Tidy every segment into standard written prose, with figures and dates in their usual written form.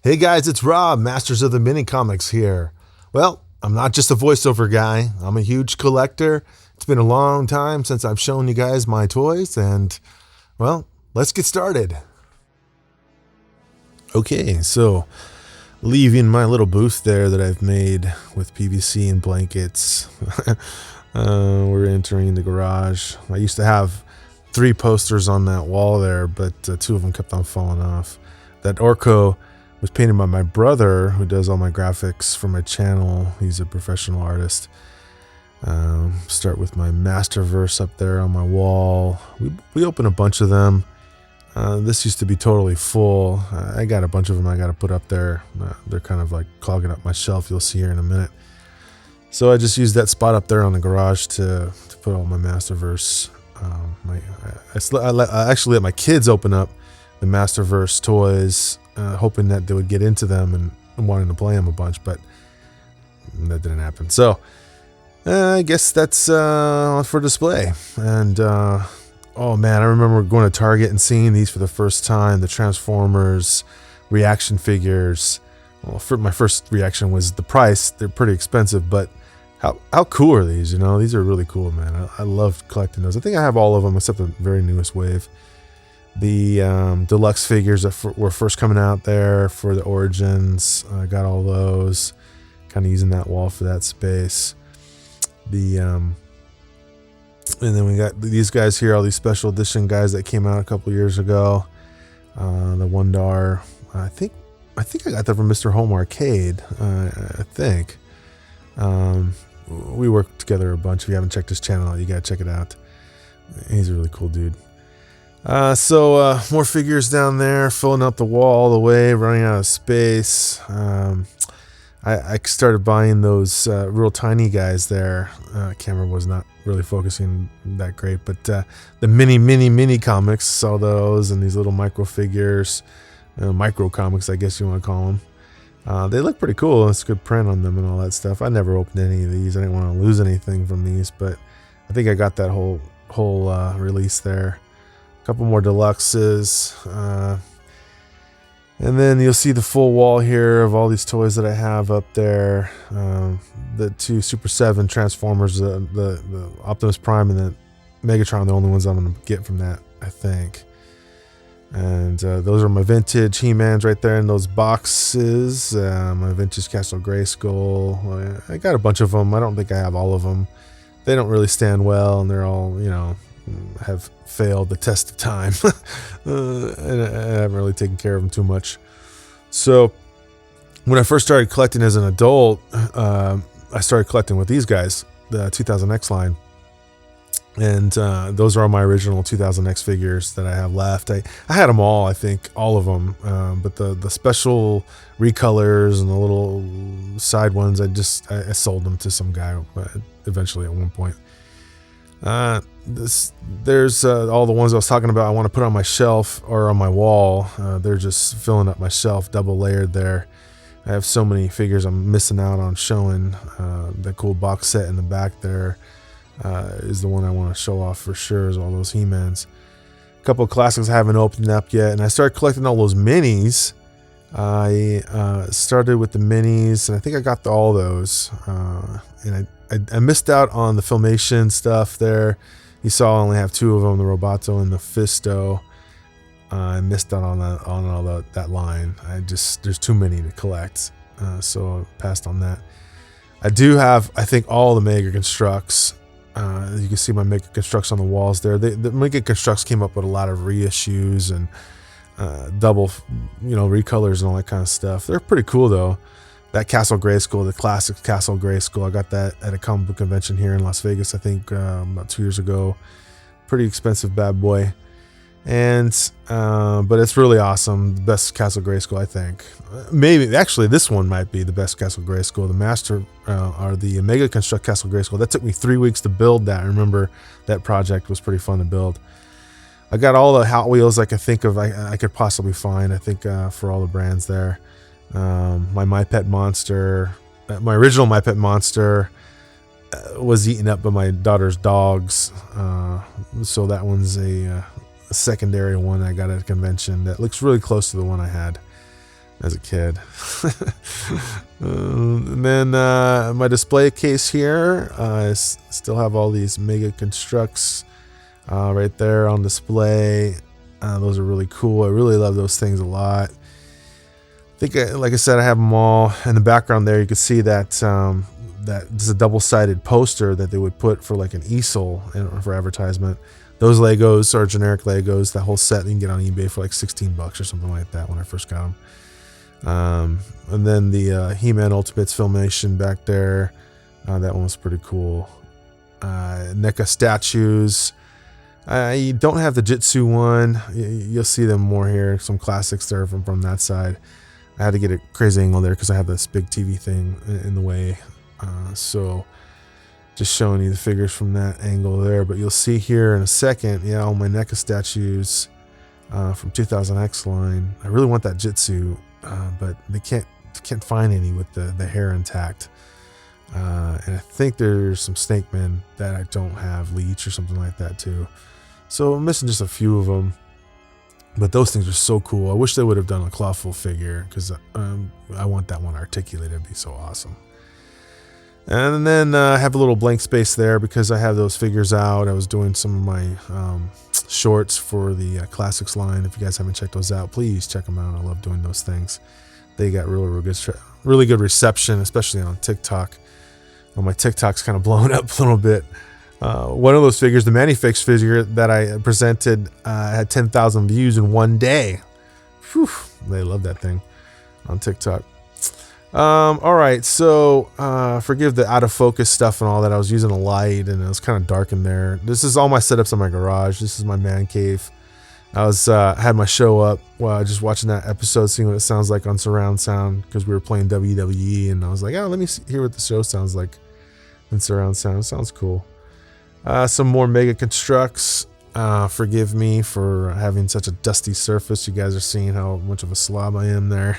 Hey guys, it's Rob, Masters of the Minicomics here. Well, I'm not just a voiceover guy. I'm a huge collector. It's been a long time since I've shown you guys my toys, and, well, let's get started. Okay, so leaving my little booth there that I've made with PVC and blankets, we're entering the garage. I used to have 3 posters on that wall there, but 2 of them kept on falling off. That Orco was painted by my brother, who does all my graphics for my channel. He's a professional artist. Start with my Masterverse up there on my wall. We open a bunch of them. This used to be totally full. I got a bunch of them I got to put up there. They're kind of like clogging up my shelf. You'll see here in a minute. So I just used that spot up there on the garage to put all my Masterverse. I actually let my kids open up the Masterverse toys, hoping that they would get into them and wanting to play them a bunch, but that didn't happen. So I guess that's for display. And oh man, I remember going to Target and seeing these for the first time, the Transformers reaction figures. Well, my first reaction was the price. They're pretty expensive, but how cool are these? You know, these are really cool, man. I love collecting those. I think I have all of them except the very newest wave. The deluxe figures that were first coming out there for the Origins, I got all those. Kind of using that wall for that space. And then we got these guys here, all these special edition guys that came out a couple years ago. The Wondar, I think I got that from Mr. Home Arcade. I think. We worked together a bunch. If you haven't checked his channel out, you gotta check it out. He's a really cool dude. So more figures down there, filling up the wall all the way, running out of space. I started buying those real tiny guys there. Camera was not really focusing that great, but the mini comics, saw those, and these little micro figures, micro comics, I guess you want to call them. They look pretty cool. It's good print on them and all that stuff. I never opened any of these. I didn't want to lose anything from these, but I think I got that whole release there. Couple more deluxes, and then you'll see the full wall here of all these toys that I have up there. The 2 Super 7 Transformers, the Optimus Prime and the Megatron, the only ones I'm going to get from that, I think. And those are my vintage He-Mans right there in those boxes. My vintage Castle Grayskull. I got a bunch of them. I don't think I have all of them. They don't really stand well, and they're all, you know, have failed the test of time. And I haven't really taken care of them too much. So when I first started collecting as an adult, I started collecting with these guys, the 2000X line. And those are all my original 2000X figures that I have left. I had them all, I think, all of them. But the special recolors and the little side ones, I sold them to some guy eventually at one point. There's all the ones I was talking about I want to put on my shelf or on my wall. They're just filling up my shelf, double layered there. I have so many figures I'm missing out on showing. The cool box set in the back there is the one I want to show off for sure, is all those He-Mans. A couple of classics I haven't opened up yet, and I started collecting all those minis. I started with the minis, and I think I got all those. And I missed out on the Filmation stuff there. You saw I only have 2 of them, the Roboto and the Fisto. I missed out on all that line. There's too many to collect, so I passed on that. I do have, I think, all the Mega Constructs. You can see my Mega Constructs on the walls there. The Mega Constructs came up with a lot of reissues and double, recolors and all that kind of stuff. They're pretty cool though. That Castle Grayskull, the classic Castle Grayskull, I got that at a comic book convention here in Las Vegas, I think about 2 years ago. Pretty expensive bad boy. And but it's really awesome. The best Castle Grayskull, I think. Maybe actually this one might be the best Castle Grayskull. The Master or the Mega Construct Castle Grayskull. That took me 3 weeks to build that. I remember that project was pretty fun to build. I got all the Hot Wheels I could think of I could possibly find, I think, for all the brands there. My Pet Monster, my original My Pet Monster was eaten up by my daughter's dogs, so that one's a secondary one I got at a convention that looks really close to the one I had. as a kid. And then my display case here, I still have all these Mega Constructs right there on display. Those are really cool. I really love those things a lot. I think, like I said, I have them all. In the background there, you can see that that is a double-sided poster that they would put for like an easel for advertisement. Those Legos are generic Legos. That whole set you can get on eBay for like $16 or something like that when I first got them. And then the He-Man Ultimates Filmation back there. That one was pretty cool. NECA statues. I don't have the Jitsu one. You'll see them more here. Some classics there from that side. I had to get a crazy angle there because I have this big TV thing in the way. So just showing you the figures from that angle there. But you'll see here in a second, yeah, all my NECA statues from 2000X line. I really want that Jitsu, but they can't find any with the hair intact. And I think there's some Snake Men that I don't have, Leech or something like that too. So I'm missing just a few of them. But those things are so cool. I wish they would have done a clawful figure because I want that one articulated. It'd be so awesome. And then I have a little blank space there because I have those figures out. I was doing some of my shorts for the Classics line. If you guys haven't checked those out, please check them out. I love doing those things. They got really good reception, especially on TikTok. Well, my TikTok's kind of blown up a little bit. One of those figures, the Manifix figure that I presented, had 10,000 views in one day. Whew, they love that thing on TikTok. All right, so forgive the out of focus stuff and all that. I was using a light and it was kind of dark in there. This is all my setups in my garage. This is my man cave. I had my show up while just watching that episode, seeing what it sounds like on surround sound because we were playing WWE, and I was like, oh, let me hear what the show sounds like in surround sound. It sounds cool. Some more Mega Constructs. Forgive me for having such a dusty surface. You guys are seeing how much of a slob I am there.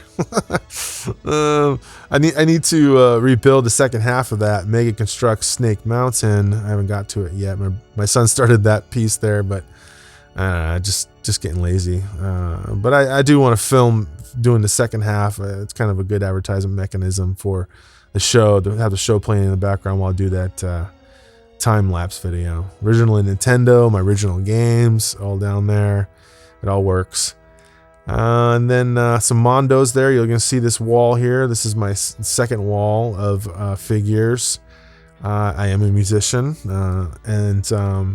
I need to rebuild the second half of that Mega Construct Snake Mountain. I haven't got to it yet. My son started that piece there, but just getting lazy. But I do want to film doing the second half. It's kind of a good advertising mechanism for the show, to have the show playing in the background while I do that time-lapse video. Originally Nintendo, my original games, all down there. It all works. And then some Mondos there. You're going to see this wall here. This is my second wall of figures. I am a musician. Oh,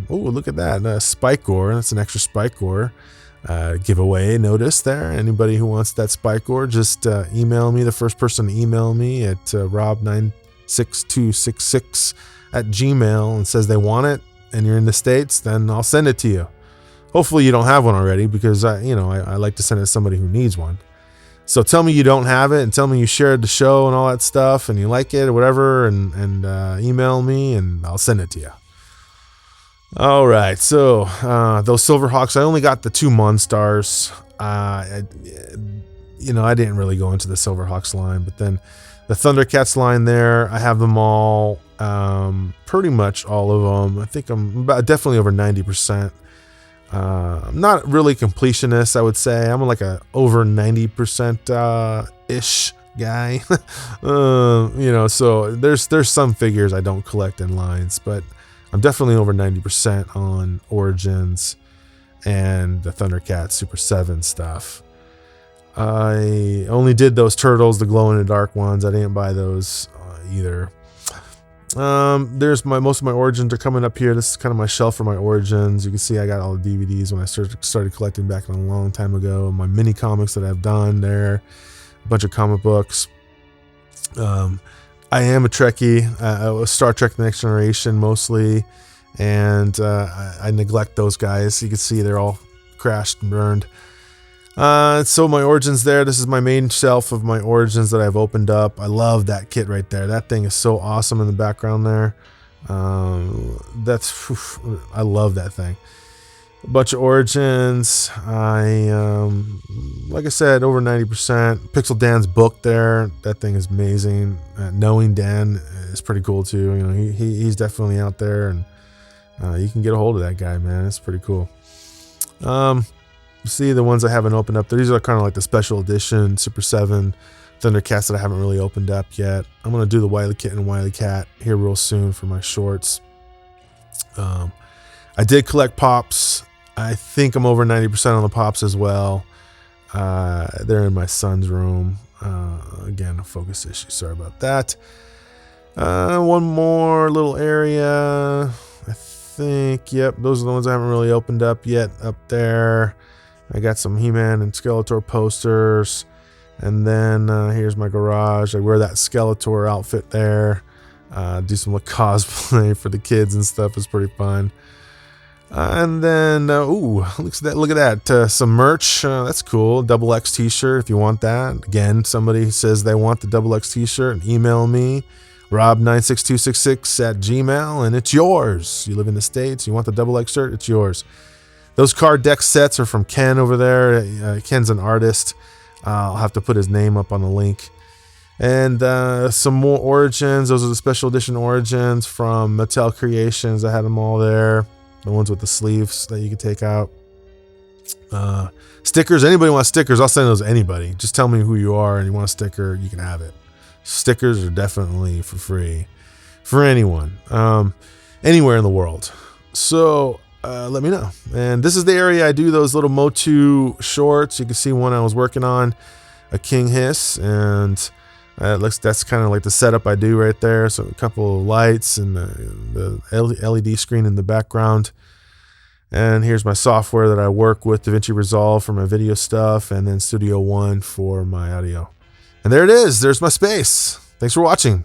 look at that. Spike Gore. That's an extra Spike Gore giveaway notice there. Anybody who wants that Spike Gore, just email me. The first person to email me at rob96266 at Gmail and says they want it and you're in the States, then I'll send it to you. Hopefully you don't have one already, because I like to send it to somebody who needs one. So tell me you don't have it and tell me you shared the show and all that stuff and you like it or whatever, and email me and I'll send it to you. All right, so those Silverhawks, I only got the 2 Monstars. I didn't really go into the Silverhawks line, but then the Thundercats line there, I have them all, pretty much all of them. I think I'm definitely over 90%. I'm not really completionist, I would say. I'm like a over 90% ish guy. So there's some figures I don't collect in lines, but I'm definitely over 90% on Origins and the Thundercats Super 7 stuff. I only did those Turtles, the glow in the dark ones. I didn't buy those either. There's most of my Origins are coming up here. This is kind of my shelf for my Origins. You can see I got all the DVDs when I started collecting back a long time ago. My Minicomics that I've done there, a bunch of comic books. I am a Trekkie. Star Trek: The Next Generation mostly, and I neglect those guys. You can see they're all crashed and burned. So my Origins there. This is my main shelf of my Origins that I've opened up. I love that kit right there. That thing is so awesome in the background there. I love that thing. A bunch of Origins. Like I said, over 90%. Pixel Dan's book there. That thing is amazing. Knowing Dan is pretty cool too. He's definitely out there, and you can get a hold of that guy, man. It's pretty cool. see the ones I haven't opened up. These are kind of like the special edition Super 7 Thundercats that I haven't really opened up yet. I'm going to do the Wily Kitten and Wily Cat here real soon for my shorts. I did collect Pops. I think I'm over 90% on the Pops as well. They're in my son's room. Again, a focus issue. Sorry about that. One more little area. I think, yep, those are the ones I haven't really opened up yet up there. I got some He-Man and Skeletor posters. And then here's my garage. I wear that Skeletor outfit there. Do some cosplay for the kids and stuff. It's pretty fun. And then, ooh, look at that. Some merch. That's cool. Double X t-shirt if you want that. Again, somebody says they want the Double X t-shirt. Email me, rob96266@gmail, and it's yours. You live in the States, you want the Double X shirt, it's yours. Those card deck sets are from Ken over there. Ken's an artist. I'll have to put his name up on the link. And some more Origins. Those are the special edition Origins from Mattel Creations. I had them all there. The ones with the sleeves that you can take out. Stickers. Anybody wants stickers, I'll send those to anybody. Just tell me who you are and you want a sticker, you can have it. Stickers are definitely for free for anyone, anywhere in the world. So let me know. And this is the area I do those little MOTU shorts. You can see one I was working on, a King Hiss, and that's kind of like the setup I do right there. So a couple of lights and the LED screen in the background. And here's my software that I work with, DaVinci Resolve for my video stuff, and then Studio One for my audio. And there it is. There's my space. Thanks for watching.